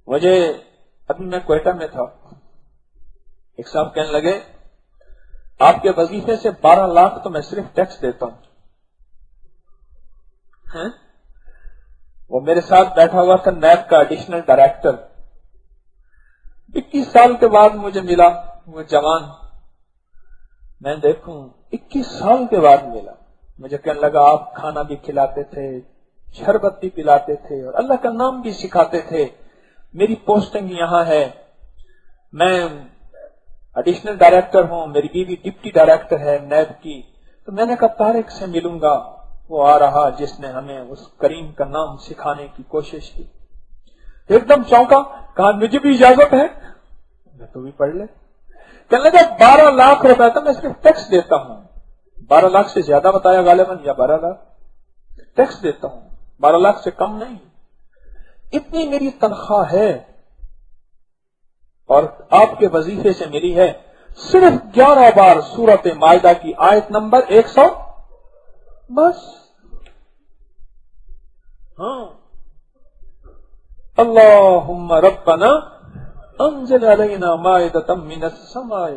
مجھے ابھی میں کوئٹہ میں تھا، ایک صاحب کہنے لگے آپ کے وظیفے سے 12 لاکھ تو میں صرف ٹیکس دیتا ہوں. وہ میرے ساتھ بیٹھا ہوا تھا نیب کا ایڈیشنل ڈائریکٹر، 21 سال کے بعد مجھے ملا وہ جوان. میں دیکھوں 21 سال کے بعد ملا، مجھے کہنے لگا آپ کھانا بھی کھلاتے تھے، شربت بھی پلاتے تھے اور اللہ کا نام بھی سکھاتے تھے. میری پوسٹنگ یہاں ہے، میں ایڈیشنل ڈائریکٹر ہوں، میری بیوی ڈپٹی ڈائریکٹر ہے نیب کی. تو میں نے کہا طارق سے ملوں گا، وہ آ رہا جس نے ہمیں اس کریم کا نام سکھانے کی کوشش کی. ایک دم چونکا، کہا مجھے بھی اجازت ہے. میں تو بھی پڑھ لے. کہنے لگا 12 لاکھ روپے تو میں صرف ٹیکس دیتا ہوں. 12 لاکھ سے زیادہ بتایا غالباً، یا 12 لاکھ ٹیکس دیتا ہوں، 12 لاکھ سے کم نہیں. اتنی میری تنخواہ ہے اور آپ کے وظیفے سے ملی ہے. صرف 11 بار سورۃ مائدہ کی آیت نمبر 100 بس. ہاں، اللہم ربنا انزل علینا مائدۃ من السماء،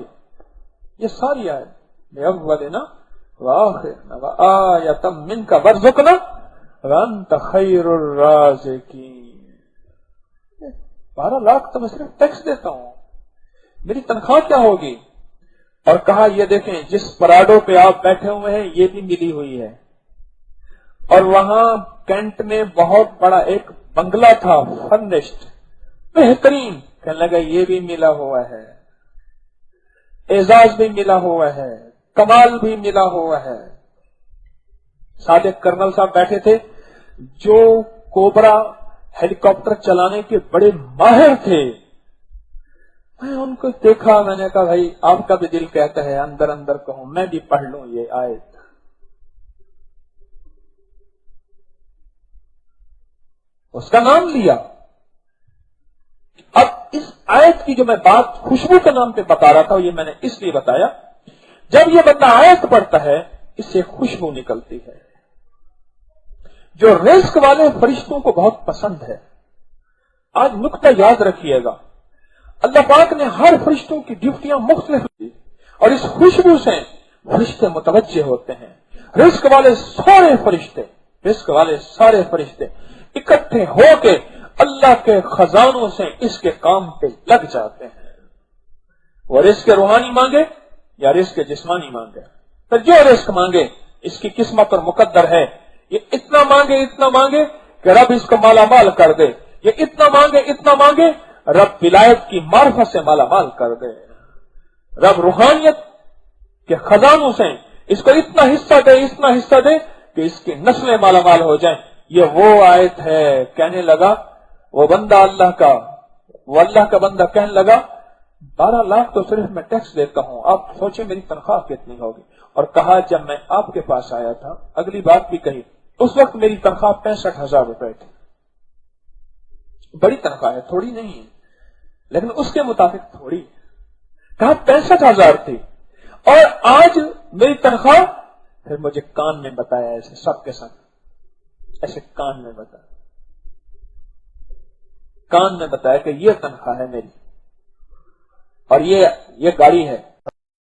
یہ ساری آیت لأولنا وآخرنا وآیۃ منک وارزقنا وانت خیر الرازقین. 12 لاکھ تو میں صرف ٹیکس دیتا ہوں، میری تنخواہ کیا ہوگی؟ اور کہا یہ دیکھیں جس پراڈو پہ آپ بیٹھے ہوئے ہیں یہ بھی ملی ہوئی ہے، اور وہاں کینٹ میں بہت بڑا ایک بنگلہ تھا فرنشڈ بہترین، کہنے لگا یہ بھی ملا ہوا ہے، اعزاز بھی ملا ہوا ہے، کمال بھی ملا ہوا ہے. صادق کرنل صاحب بیٹھے تھے جو کوبرا ہیلی کاپٹر چلانے کے بڑے ماہر تھے. میں ان کو دیکھا، میں نے کہا بھائی آپ کا بھی دل کہتا ہے اندر اندر کہوں میں بھی پڑھ لوں یہ آیت. اس کا نام لیا. اب اس آیت کی جو میں بات خوشبو کے نام پہ بتا رہا تھا یہ میں نے اس لیے بتایا، جب یہ بندہ آیت پڑھتا ہے اس سے خوشبو نکلتی ہے جو رزق والے فرشتوں کو بہت پسند ہے. آج نقطہ یاد رکھیے گا، اللہ پاک نے ہر فرشتوں کی ڈیوٹیاں مختلف دی اور اس خوشبو سے فرشتے متوجہ ہوتے ہیں. رزق والے سارے فرشتے اکٹھے ہو کے اللہ کے خزانوں سے اس کے کام پہ لگ جاتے ہیں. وہ رزق روحانی مانگے یا رزق جسمانی مانگے، پھر جو رزق مانگے اس کی قسمت اور مقدر ہے. یہ اتنا مانگے کہ رب اس کو مالا مال کر دے، یہ اتنا مانگے رب ولایت کی معرفت سے مالا مال کر دے، رب روحانیت کے خزانوں سے اس کو اتنا حصہ دے کہ اس کی نسلیں مالا مال ہو جائیں. یہ وہ آیت ہے. کہنے لگا وہ اللہ کا بندہ کہنے لگا 12 لاکھ تو صرف میں ٹیکس دیتا ہوں، آپ سوچیں میری تنخواہ کتنی ہوگی. اور کہا جب میں آپ کے پاس آیا تھا، اگلی بات بھی کہی، اس وقت میری تنخواہ 65,000 روپے تھی. بڑی تنخواہ ہے، تھوڑی نہیں ہے، لیکن اس کے مطابق تھوڑی. کہا 65,000 تھی اور آج میری تنخواہ، پھر مجھے کان میں بتایا ایسے سب کے ساتھ، ایسے کان میں بتایا کہ یہ تنخواہ ہے میری اور یہ گاڑی ہے.